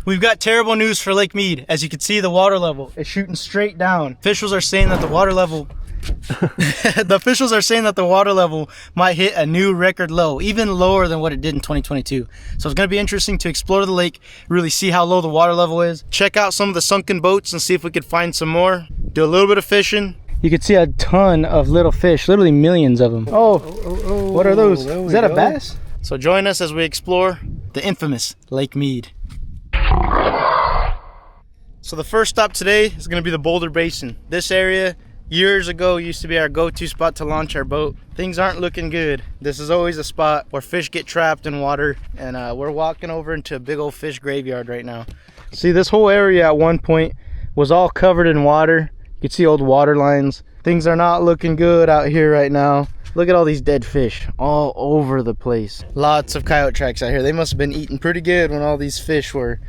We've got terrible news for Lake Mead. As you can see, the water level is shooting straight down. Officials are saying that the water level might hit a new record low, even lower than what it did in 2022. So it's going to be interesting to explore the lake, really see how low the water level is, check out some of the sunken boats and see if we could find some more, do a little bit of fishing. You can see a ton of little fish, literally millions of them. Oh, what are those? Is that a bass? So join us as we explore the infamous Lake Mead. So the first stop today is going to be the Boulder Basin. This area years ago used to be our go-to spot to launch our boat. Things aren't looking good. This is always a spot where fish get trapped in water, and we're walking over into a big old fish graveyard right now. See, this whole area at one point was all covered in water. You can see old water lines. Things are not looking good out here right now. Look at all these dead fish all over the place. Lots of coyote tracks out here. They must have been eating pretty good when all these fish were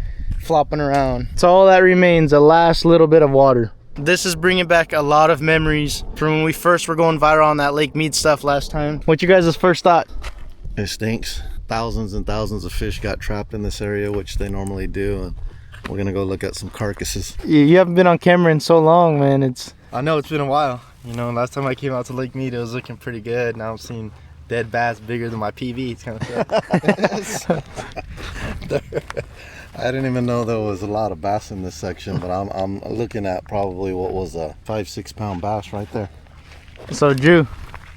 flopping around. It's all that remains, the last little bit of water. This is bringing back a lot of memories from when we first were going viral on that Lake Mead stuff last time. What's your guys' first thought? It stinks. Thousands and thousands of fish got trapped in this area, which they normally do, and we're gonna go look at some carcasses. You haven't been on camera in so long, man. I know, it's been a while. You know, last time I came out to Lake Mead, it was looking pretty good. Now I'm seeing dead bass bigger than my PV. It's kind of I didn't even know there was a lot of bass in this section, but I'm looking at probably what was a 5-6 pound bass right there. So Drew,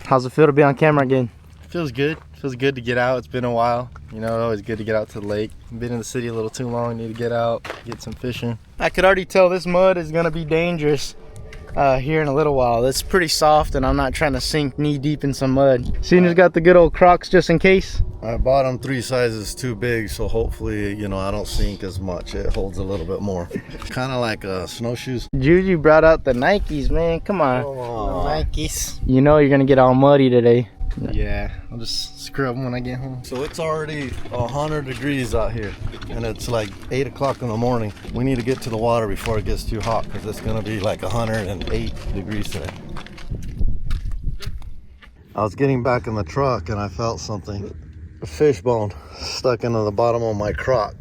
how's it feel to be on camera again? Feels good. Feels good to get out. It's been a while. You know, it's always good to get out to the lake. Been in the city a little too long. Need to get out, get some fishing. I could already tell this mud is gonna be dangerous here in a little while. It's pretty soft, and I'm not trying to sink knee deep in some mud. Cena's got the good old Crocs just in case. I bought them 3 sizes too big, so hopefully, you know, I don't sink as much. It holds a little bit more. Kind of like snowshoes. Juju brought out the Nikes, man. Come on. Oh. Nikes. You know you're gonna get all muddy today. Yeah, I'll just scrub them when I get home. So it's already 100 degrees out here, and it's like 8 o'clock in the morning. We need to get to the water before it gets too hot, because it's gonna be like 108 degrees today. I was getting back in the truck and I felt something. A fish bone stuck into the bottom of my Croc.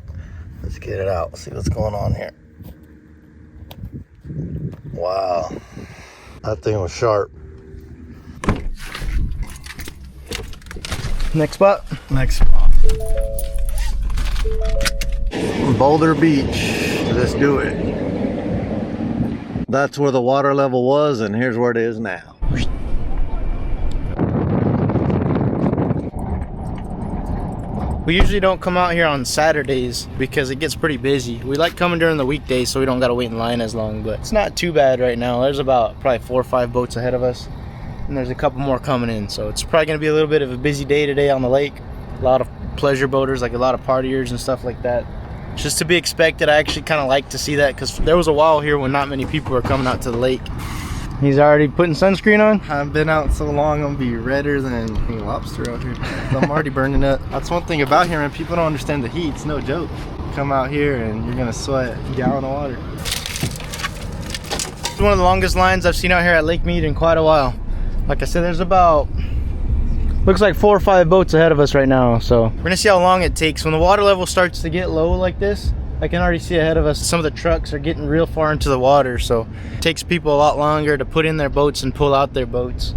Let's get it out, see what's going on here. Wow, that thing was sharp. Next spot? Next spot. Boulder Beach. Let's do it. That's where the water level was, and here's where it is now. We usually don't come out here on Saturdays because it gets pretty busy. We like coming during the weekdays so we don't gotta wait in line as long, but it's not too bad right now. There's about probably 4 or 5 boats ahead of us, and there's a couple more coming in, so it's probably gonna be a little bit of a busy day today on the lake. A lot of pleasure boaters, like a lot of partiers and stuff like that. It's just to be expected. I actually kind of like to see that because there was a while here when not many people were coming out to the lake. He's already putting sunscreen on? I've been out so long, I'm gonna be redder than a lobster out here. I'm already burning up. That's one thing about here, man. People don't understand the heat. It's no joke. Come out here and you're gonna sweat a gallon of water. It's one of the longest lines I've seen out here at Lake Mead in quite a while. Like I said, there's about, looks like 4 or 5 boats ahead of us right now, so we're gonna see how long it takes. When the water level starts to get low like this, I can already see ahead of us some of the trucks are getting real far into the water, so it takes people a lot longer to put in their boats and pull out their boats.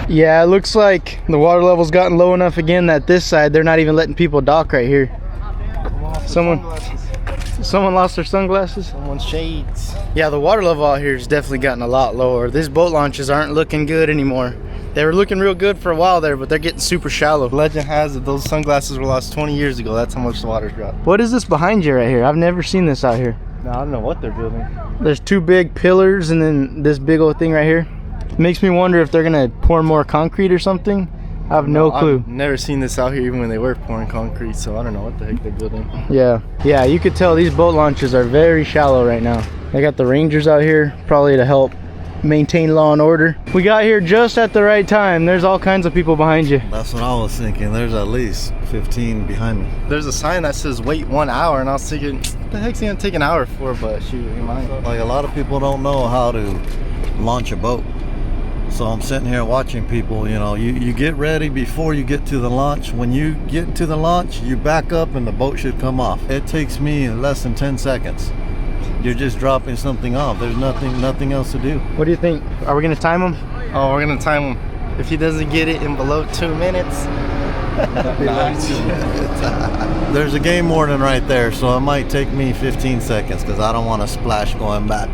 Yeah, it looks like the water level's gotten low enough again that this side they're not even letting people dock right here. Someone lost their sunglasses? Someone's shades. Yeah, the water level out here has definitely gotten a lot lower. These boat launches aren't looking good anymore. They were looking real good for a while there, but they're getting super shallow. Legend has it those sunglasses were lost 20 years ago. That's how much the water's dropped. What is this behind you right here? I've never seen this out here. No, I don't know what they're building. There's 2 big pillars and then this big old thing right here. It makes me wonder if they're gonna pour more concrete or something. I have no clue. I've never seen this out here even when they were pouring concrete, so I don't know what the heck they're building. Yeah, you could tell these boat launches are very shallow right now. They got the rangers out here probably to help maintain law and order. We got here just at the right time. There's all kinds of people behind you. That's what I was thinking. There's at least 15 behind me. There's a sign that says wait 1 hour, and I was thinking, what the heck's it gonna take an hour for? But shoot, like a lot of people don't know how to launch a boat. So I'm sitting here watching people, you know, you get ready before you get to the launch. When you get to the launch, you back up and the boat should come off. It takes me less than 10 seconds. You're just dropping something off. There's nothing else to do. What do you think? Are we gonna time him? Oh, we're gonna time him. If he doesn't get it in below 2 minutes, there's a game warden right there, so it might take me 15 seconds because I don't want to splash going back.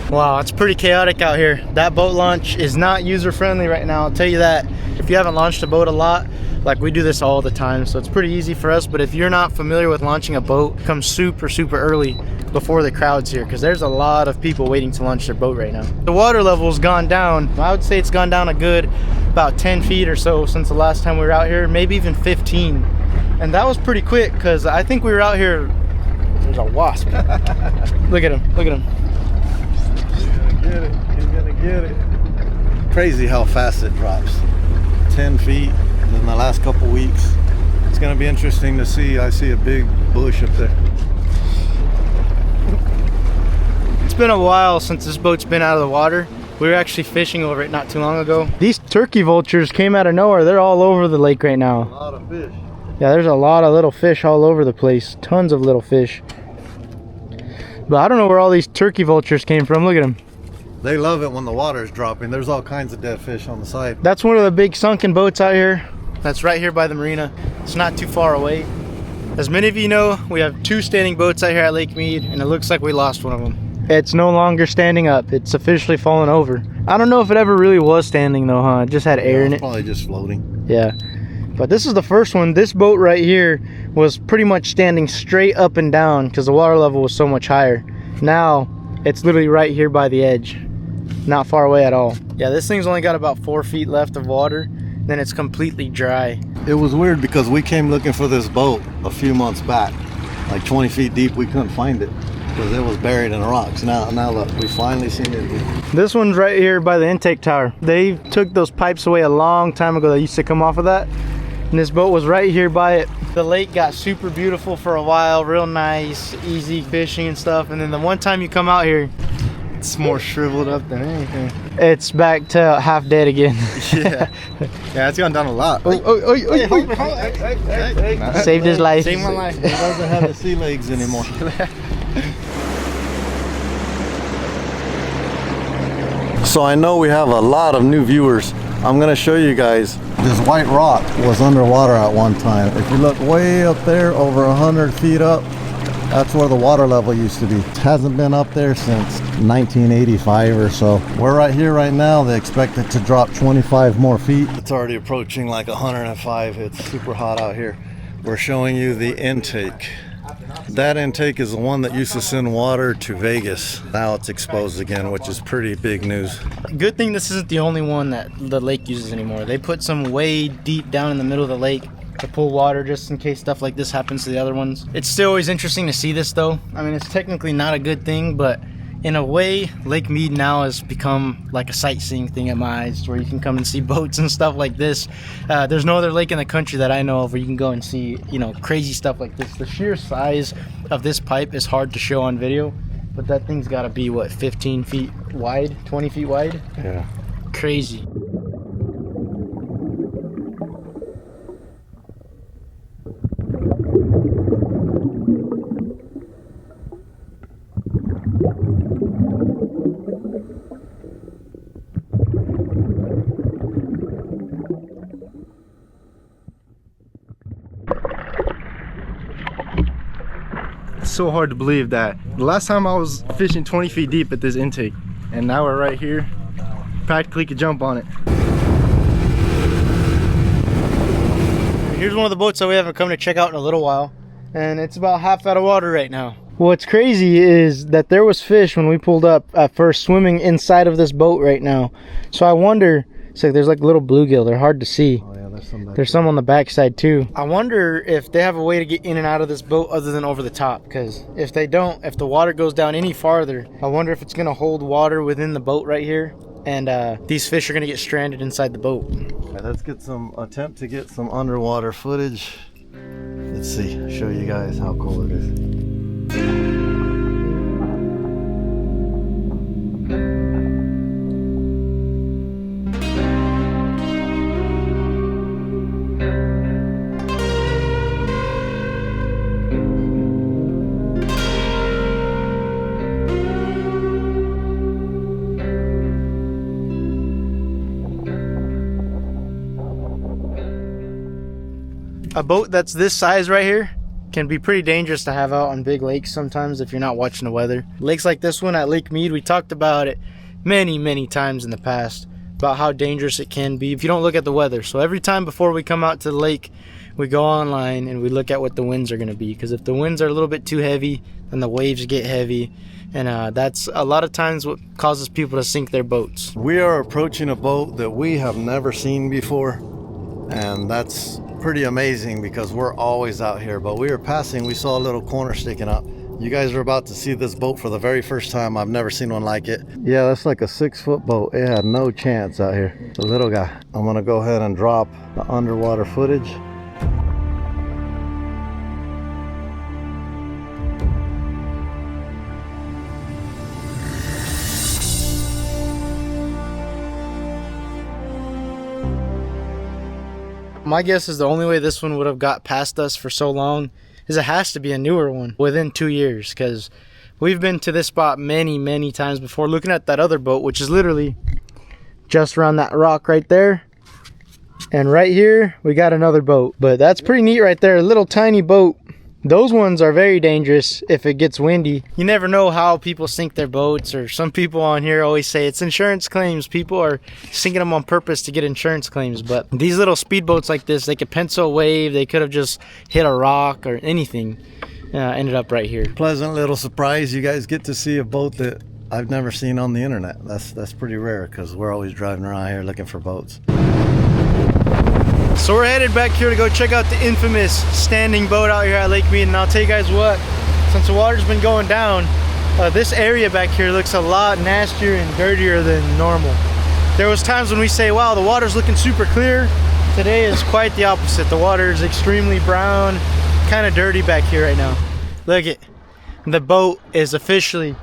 Wow, it's pretty chaotic out here. That boat launch is not user friendly right now, I'll tell you that. If you haven't launched a boat a lot, like we do this all the time, so it's pretty easy for us. But if you're not familiar with launching a boat, come super early before the crowd's here, because there's a lot of people waiting to launch their boat right now. The water level's gone down. I would say it's gone down a good about 10 feet or so since the last time we were out here, maybe even 15. And that was pretty quick, because I think we were out here. There's a wasp. Look at him, look at him. He's gonna get it. Crazy how fast it drops. 10 feet in the last couple weeks. It's gonna be interesting to see. I see a big bush up there. It's been a while since this boat's been out of the water. We were actually fishing over it not too long ago. These turkey vultures came out of nowhere. They're all over the lake right now. A lot of fish. Yeah, there's a lot of little fish all over the place. Tons of little fish. But I don't know where all these turkey vultures came from. Look at them. They love it when the water is dropping. There's all kinds of dead fish on the side. That's one of the big sunken boats out here. That's right here by the marina. It's not too far away. As many of you know, we have 2 standing boats out here at Lake Mead, and it looks like we lost one of them. It's no longer standing up. It's officially fallen over. I don't know if it ever really was standing though, huh? It just had air in it. Probably just floating. Yeah. But this is the first one. This boat right here was pretty much standing straight up and down because the water level was so much higher. Now, it's literally right here by the edge. Not far away at all. Yeah, this thing's only got about 4 feet left of water, then it's completely dry. It was weird because we came looking for this boat a few months back, like 20 feet deep. We couldn't find it because it was buried in the rocks. Now look, we finally seen it. This one's right here by the intake tower. They took those pipes away a long time ago that used to come off of that, and this boat was right here by it. The lake got super beautiful for a while, real nice, easy fishing and stuff, and then the one time you come out here, it's more shriveled up than anything. it's back to half dead again. Yeah, it's gone down a lot. Saved his life. Saved my life. It doesn't have the sea legs anymore. So I know we have a lot of new viewers. I'm gonna show you guys. This white rock was underwater at one time. If you look way up there, over 100 feet up, that's where the water level used to be. It hasn't been up there since 1985 or so. We're right here right now. They expect it to drop 25 more feet. It's already approaching like 105. It's super hot out here. We're showing you the intake. That intake is the one that used to send water to Vegas. Now it's exposed again, which is pretty big news. Good thing this isn't the only one that the lake uses anymore. They put some way deep down in the middle of the lake to pull water just in case stuff like this happens to the other ones. It's still always interesting to see this though. I mean, it's technically not a good thing, but in a way, Lake Mead now has become like a sightseeing thing at my eyes, where you can come and see boats and stuff like this. There's no other lake in the country that I know of where you can go and see, you know, crazy stuff like this. The sheer size of this pipe is hard to show on video, but that thing's got to be, what, 15 feet wide, 20 feet wide? Yeah. Crazy. It's so hard to believe that the last time I was fishing 20 feet deep at this intake, and now we're right here, practically could jump on it. Here's one of the boats that we haven't come to check out in a little while, and it's about half out of water right now. What's crazy is that there was fish when we pulled up at first swimming inside of this boat right now. So I wonder, so there's like little bluegill, they're hard to see. Oh yeah, there's some on the backside too. I wonder if they have a way to get in and out of this boat other than over the top, because if they don't, if the water goes down any farther, I wonder if it's gonna hold water within the boat right here, and these fish are gonna get stranded inside the boat. Okay, let's get some attempt to get some underwater footage. Let's see, show you guys how cool it is. A boat that's this size right here can be pretty dangerous to have out on big lakes sometimes if you're not watching the weather. Lakes like this one at Lake Mead, we talked about it many times in the past about how dangerous it can be if you don't look at the weather. So every time before we come out to the lake, we go online and we look at what the winds are going to be, because if the winds are a little bit too heavy, then the waves get heavy, and that's a lot of times what causes people to sink their boats. We are approaching a boat that we have never seen before, and that's pretty amazing because we're always out here. But we were passing, we saw a little corner sticking up. You guys are about to see this boat for the very first time. I've never seen one like it. Yeah, that's like a 6-foot boat. It had no chance out here. The little guy. I'm gonna go ahead and drop the underwater footage. My guess is the only way this one would have got past us for so long is it has to be a newer one within 2 years, because we've been to this spot many times before. Looking at that other boat, which is literally just around that rock right there, and right here we got another boat. But that's pretty neat right there, a little tiny boat. Those ones are very dangerous if it gets windy. You never know how people sink their boats, or some people on here always say it's insurance claims. People are sinking them on purpose to get insurance claims. But these little speedboats like this, they could pencil a wave, they could have just hit a rock or anything. Ended up right here. Pleasant little surprise. You guys get to see a boat that I've never seen on the internet. That's pretty rare, because we're always driving around here looking for boats. So we're headed back here to go check out the infamous standing boat out here at Lake Mead. And I'll tell you guys what, since the water's been going down, this area back here looks a lot nastier and dirtier than normal. There was times when we say, wow, the water's looking super clear. Today is quite the opposite. The water is extremely brown, kind of dirty back here right now. Look at the boat is officially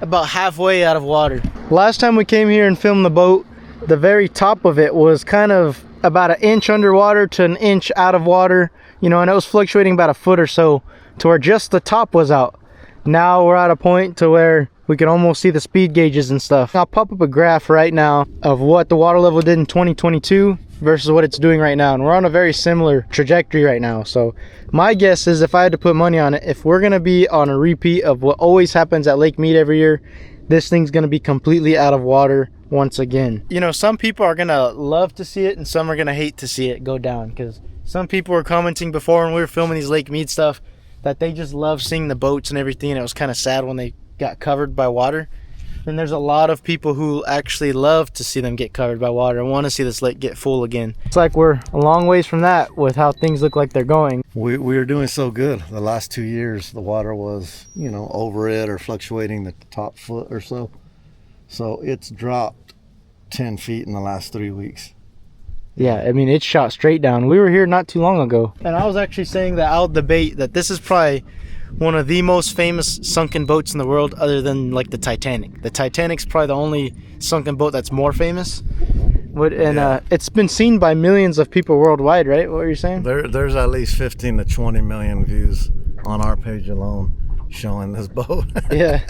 about halfway out of water. Last time we came here and filmed the boat, the very top of it was kind of about an inch underwater to an inch out of water, you know, and it was fluctuating about a foot or so to where just the top was out. Now we're at a point to where we can almost see the speed gauges and stuff. I'll pop up a graph right now of what the water level did in 2022 versus what it's doing right now, and we're on a very similar trajectory right now. So my guess is, if I had to put money on it, if we're gonna be on a repeat of what always happens at Lake Mead every year, this thing's gonna be completely out of water once again. You know, some people are gonna love to see it and some are gonna hate to see it go down, because some people were commenting before when we were filming these Lake Mead stuff that they just love seeing the boats and everything, and it was kind of sad when they got covered by water. And there's a lot of people who actually love to see them get covered by water and want to see this lake get full again. It's like we're a long ways from that with how things look like they're going. We are doing so good. The last 2 years, the water was, you know, over it or fluctuating the top foot or so. So it's dropped 10 feet in the last 3 weeks. Yeah, I mean, it shot straight down. We were here not too long ago, and I was actually saying that I'll debate that this is probably one of the most famous sunken boats in the world, other than like the Titanic. The Titanic's probably the only sunken boat that's more famous. It's been seen by millions of people worldwide, right? What were you saying? There's at least 15 to 20 million views on our page alone showing this boat. Yeah,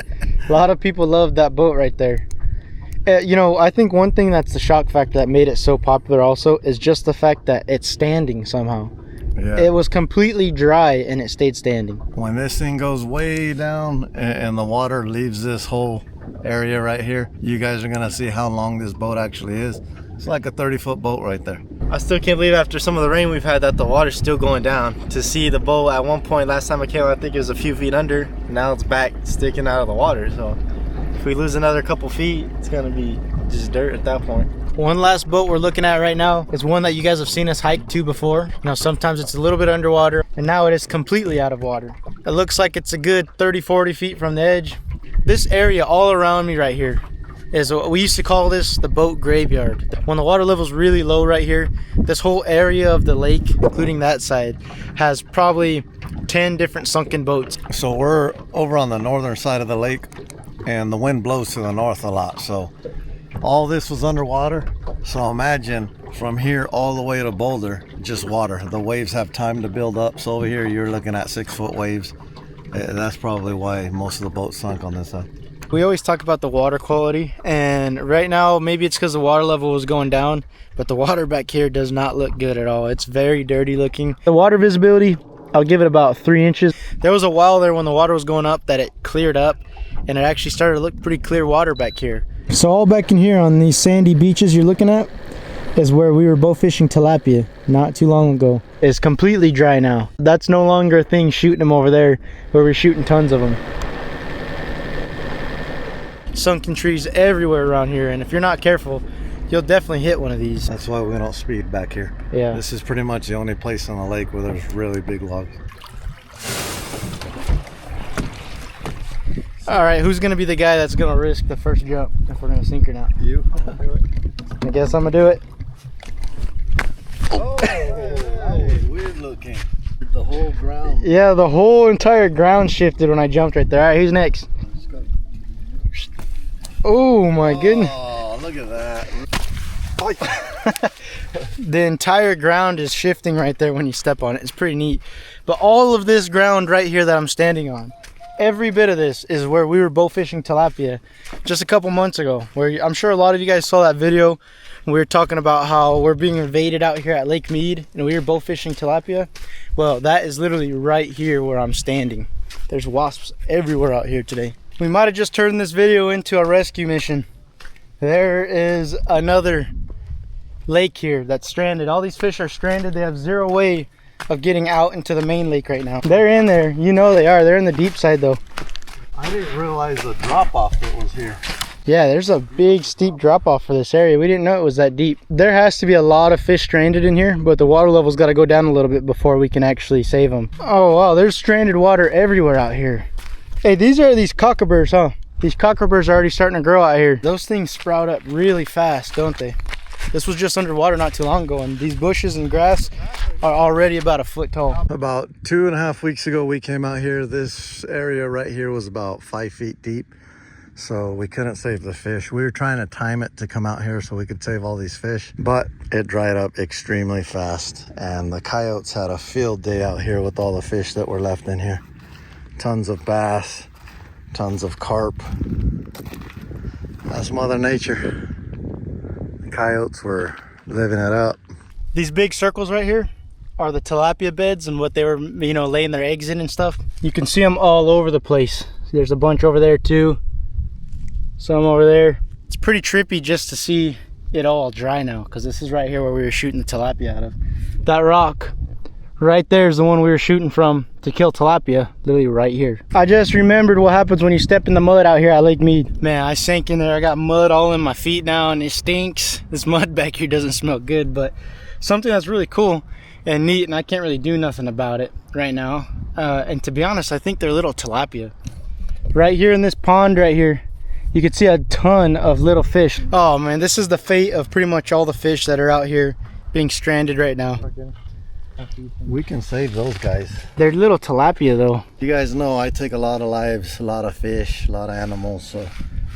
a lot of people love that boat right there. You know, I think one thing that's the shock factor that made it so popular also is just the fact that it's standing somehow. Yeah. It was completely dry and it stayed standing. When this thing goes way down and the water leaves this whole area right here, you guys are gonna see how long this boat actually is. It's like a 30-foot boat right there. I still can't believe after some of the rain we've had that the water's still going down. To see the boat at one point, last time I came, I think it was a few feet under. Now it's back sticking out of the water. So if we lose another couple feet, it's gonna be just dirt at that point. One last boat we're looking at right now is one that you guys have seen us hike to before. You know, sometimes it's a little bit underwater, and now it is completely out of water. It looks like it's a good 30-40 feet from the edge. This area all around me right here is what we used to call this the boat graveyard. When the water level's really low right here, this whole area of the lake, including that side, has probably 10 different sunken boats. So we're over on the northern side of the lake, and the wind blows to the north a lot. So all this was underwater. So imagine from here all the way to Boulder, just water. The waves have time to build up. So over here you're looking at 6-foot waves. That's probably why most of the boats sunk on this side. We always talk about the water quality, and right now maybe it's because the water level was going down, but the water back here does not look good at all. It's very dirty looking. The water visibility, I'll give it about 3 inches. There was a while there when the water was going up that it cleared up, and it actually started to look pretty clear water back here. So all back in here on these sandy beaches you're looking at is where we were bow fishing tilapia not too long ago. It's completely dry now. That's no longer a thing shooting them over there where we're shooting tons of them. Sunken trees everywhere around here, and if you're not careful, you'll definitely hit one of these. That's why we don't speed back here. Yeah. This is pretty much the only place on the lake where there's really big logs. All right, who's gonna be the guy that's gonna risk the first jump if we're gonna sink or not? You? I guess I'm gonna do it. Oh, hey, weird looking. The whole ground. Yeah, the whole entire ground shifted when I jumped right there. All right, who's next? Oh my goodness. Oh, look at that. The entire ground is shifting right there when you step on it. It's pretty neat. But all of this ground right here that I'm standing on, every bit of this is where we were bow fishing tilapia just a couple months ago. Where I'm sure a lot of you guys saw that video. We were talking about how we're being invaded out here at Lake Mead and we were bow fishing tilapia. Well, that is literally right here where I'm standing. There's wasps everywhere out here today. We might have just turned this video into a rescue mission. There is another lake here that's stranded. All these fish are stranded. They have zero way of getting out into the main lake right now. They're in there. You know they are. They're in the deep side though. I didn't realize the drop off that was here. Yeah, there's a big steep drop off for this area. We didn't know it was that deep. There has to be a lot of fish stranded in here, but the water level's got to go down a little bit before we can actually save them. Oh wow, there's stranded water everywhere out here. Hey, these are these cockaburs, huh? These cockaburs are already starting to grow out here. Those things sprout up really fast, don't they? This was just underwater not too long ago, and these bushes and grass are already about a foot tall. About 2.5 weeks ago, we came out here. This area right here was about 5 feet deep, so we couldn't save the fish. We were trying to time it to come out here so we could save all these fish, but it dried up extremely fast, and the coyotes had a field day out here with all the fish that were left in here. Tons of bass, tons of carp. That's Mother Nature. The coyotes were living it up. These big circles right here are the tilapia beds and what they were, you know, laying their eggs in and stuff. You can see them all over the place. There's a bunch over there too. Some over there. It's pretty trippy just to see it all dry now, because this is right here where we were shooting the tilapia out of. That rock right there is the one we were shooting from to kill tilapia, literally right here. I just remembered what happens when you step in the mud out here at Lake Mead. Man, I sank in there. I got mud all in my feet now and it stinks. This mud back here doesn't smell good, but something that's really cool and neat, and I can't really do nothing about it right now. And to be honest, I think they're little tilapia. Right here in this pond right here, you can see a ton of little fish. Oh man, this is the fate of pretty much all the fish that are out here being stranded right now. We can save those guys. They're little tilapia though. You guys know I take a lot of lives, a lot of fish, a lot of animals, so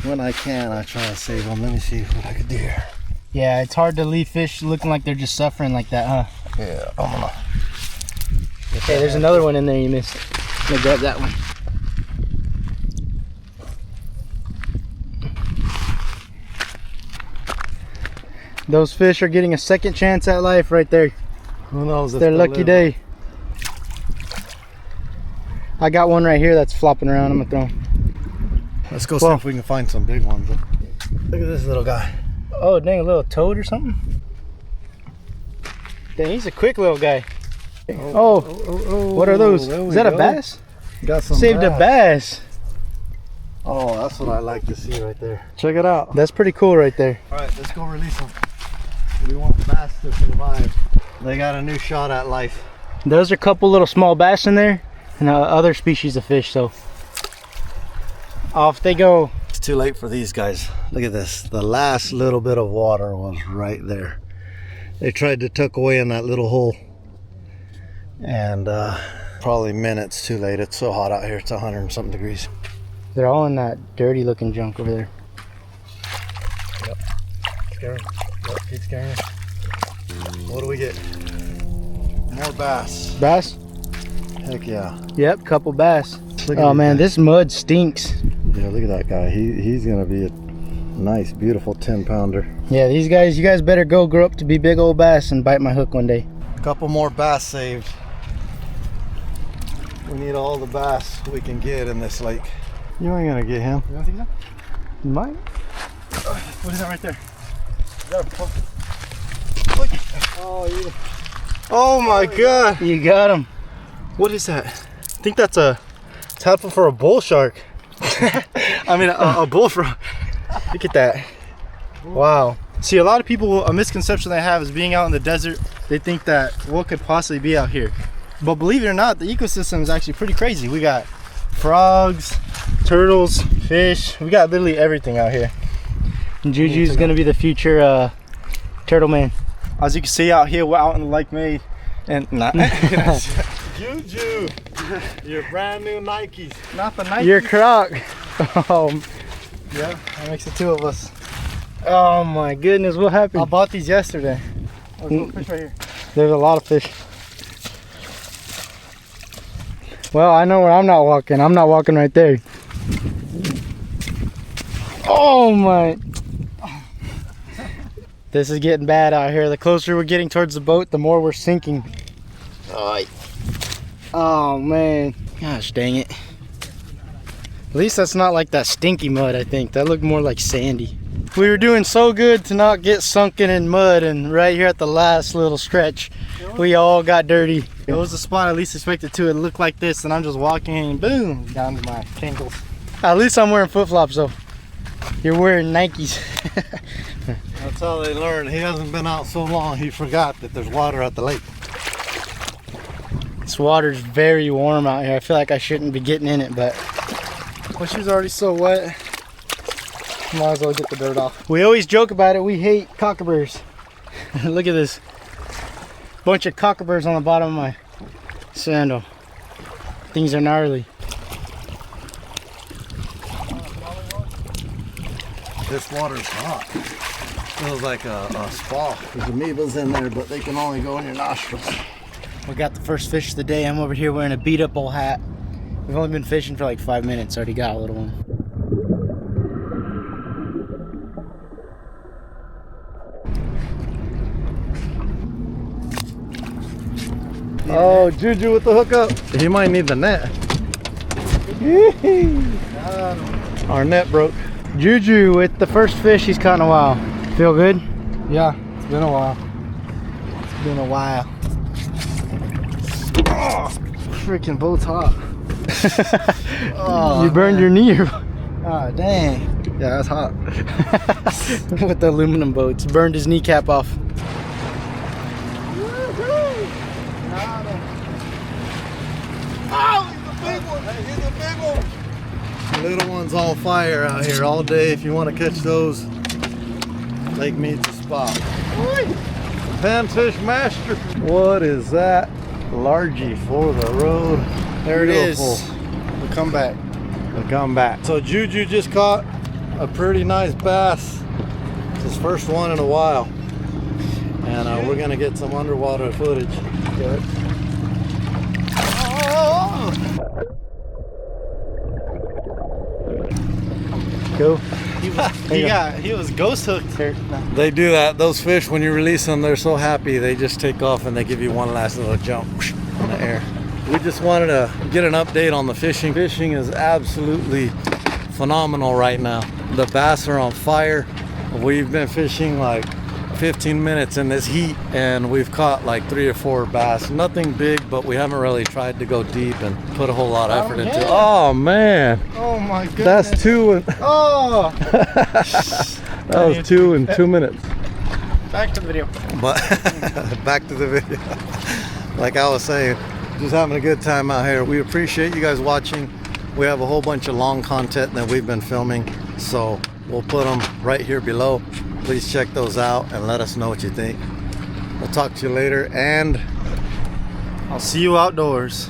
when I can, I try to save them. Let me see what I can do here. Yeah, it's hard to leave fish looking like they're just suffering like that, huh? Yeah, I'm gonna. Okay, there's another one in there you missed. Let me grab that one. Those fish are getting a second chance at life right there. Who knows? It's their lucky day. I got one right here that's flopping around. I'm gonna throw him. Let's go see if we can find some big ones. Look at this little guy. Oh dang, a little toad or something? Dang, he's a quick little guy. Oh, what are those? Is that a bass? Got some Saved bass. a bass. Oh, that's what I like to see right there. Check it out. That's pretty cool right there. All right, let's go release them. We want the bass to survive. They got a new shot at life. There's a couple little small bass in there and other species of fish, so off they go. it's too late for these guys. Look at this. The last little bit of water was right there. They tried to tuck away in that little hole. And probably minutes too late. It's so hot out here. It's 100 and something degrees. They're all in that dirty looking junk over there. Yep. Scare 'em. Yep, keep scaring 'em. What do we get? More bass. Bass? Heck yeah. Yep, couple bass. Look at Oh these man, guys. this mud stinks. Yeah, look at that guy. He's gonna be a nice, beautiful 10-pounder. Yeah, these guys, you guys better grow up to be big old bass and bite my hook one day. A couple more bass saved. We need all the bass we can get in this lake. You ain't gonna get him. You don't think so? You might. What is that right there? Is that a pump? Oh my god! You got him. What is that? I think that's a tadpole for a bull shark. I mean, a bullfrog. Look at that. Wow. See, a lot of people, a misconception they have is being out in the desert, they think that what could possibly be out here. But believe it or not, the ecosystem is actually pretty crazy. We got frogs, turtles, fish. We got literally everything out here. And Juju's gonna be the future turtle man. As you can see out here, we're out in Lake Mead. And not Juju, your brand new Nikes. not the Nike. Your croc. Oh, Yeah, that makes the two of us. oh my goodness, what I happened? bought these yesterday. Oh, there's a fish right here. There's a lot of fish. Well, I know where I'm not walking. I'm not walking right there. Oh my. This is getting bad out here. The closer we're getting towards the boat, the more we're sinking. Oh man. Gosh dang it. At least that's not like that stinky mud, I think. That looked more like sandy. We were doing so good to not get sunken in mud, and right here at the last little stretch, we all got dirty. It was the spot I least expected to. It looked like this, and I'm just walking and boom, down to my ankles. At least I'm wearing flip-flops though. You're wearing Nikes. That's how they learn. He hasn't been out so long, he forgot that there's water at the lake. This water's very warm out here. I feel like I shouldn't be getting in it, but My shoes are already so wet. Might as well get the dirt off. we always joke about it. We hate cockaburs. Look at this. Bunch of cockaburs on the bottom of my sandal. Things are gnarly. This water's hot. Feels like a spa. There's amoebas in there, but they can only go in your nostrils. We got the first fish of the day. I'm over here wearing a beat up old hat. We've only been fishing for like 5 minutes. Already got a little one. Oh, Juju with the hookup. He might need the net. Our net broke. Juju with the first fish he's caught in a while. Feel good? Yeah, it's been a while. It's been a while. Oh, freaking boat's hot. You burned your knee. Oh, dang. Yeah, that's hot. With the aluminum boats. Burned his kneecap off. Little one's on fire out here all day. If you want to catch those, Lake Mead's the spot. Panfish master. What is that? Largy for the road. There it is. Beautiful. We'll come back. The comeback. So Juju just caught a pretty nice bass. It's his first one in a while. And we're gonna get some underwater footage. Good. Go. He was ghost hooked here. They do that. Those fish, when you release them, they're so happy. They just take off and they give you one last little jump in the air. We just wanted to get an update on the fishing. Fishing is absolutely phenomenal right now. The bass are on fire. We've been fishing like 15 minutes in this heat and we've caught like 3 or 4 bass. Nothing big, but we haven't really tried to go deep and put a whole lot of effort into it. Oh man, Oh my goodness. that's 2 and Oh! that was 2 in 2 minutes. Back to the video. But back to the video. Like I was saying, just having a good time out here. We appreciate you guys watching. We have a whole bunch of long content that we've been filming, so we'll put them right here below. Please check those out and let us know what you think. We'll talk to you later, and I'll see you outdoors.